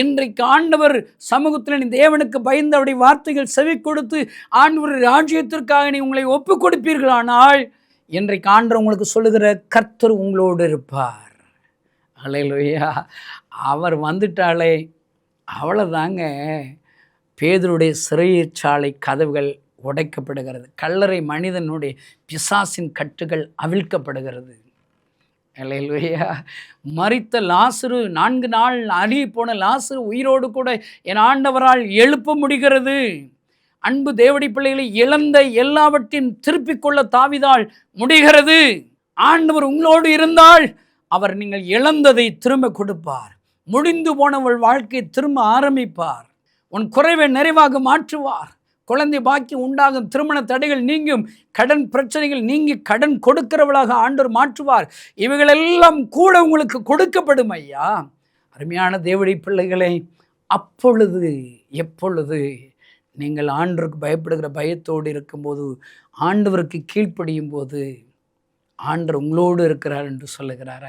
இன்றைக்கு ஆண்டவர் சமூகத்தில் நீ தேவனுக்கு பயந்து அவருடைய வார்த்தைகள் செவி கொடுத்து ஆண்டவர் ராஜ்யத்திற்காக நீ உங்களை ஒப்பு கொடுப்பீர்களானால் இன்றைக்கு ஆண்டவர் உங்களுக்கு சொல்லுகிற கர்த்தர் உங்களோடு இருப்பார். அல்லேலூயா. அவர் வந்துட்டாலே அவ்வளோதாங்க. பேதுருடைய சிறைச்சாலை கதவுகள் உடைக்கப்படுகிறது. கல்லறை மனிதனுடைய பிசாசின் கட்டுகள் அவிழ்க்கப்படுகிறது. அல்லேலூயா. மரித்த லாசரு 4 நாள் அழுகி போன லாசரு உயிரோடு கூட என் ஆண்டவரால் எழுப்ப முடிகிறது. அன்பு தேவனுடைய பிள்ளைகளை இழந்த எல்லாவற்றையும் திருப்பிக் கொள்ள தாவீதால் முடிகிறது. ஆண்டவர் உங்களோடு இருந்தால் அவர் நீங்கள் இழந்ததை திரும்ப கொடுப்பார். முடிந்து போனவள் வாழ்க்கையை திரும்ப ஆரம்பிப்பார். உன் குறைவை நிறைவாக மாற்றுவார். குழந்தை பாக்கியம் உண்டாகும், திருமண தடைகள் நீங்கும், கடன் பிரச்சனைகள் நீங்கி கடன் கொடுக்கிறவளாக ஆண்டவர் மாற்றுவார். இவைகளெல்லாம் கூட உங்களுக்கு கொடுக்கப்படும் ஐயா. அருமையான தேவனுடைய பிள்ளைகளை, அப்பொழுது எப்பொழுது நீங்கள் ஆண்டவருக்கு பயப்படுகிற பயத்தோடு இருக்கும்போது, ஆண்டவருக்கு கீழ்ப்படியும் போது ஆண்டவர் உங்களோடு இருக்கிறார் என்று சொல்லுகிறார்.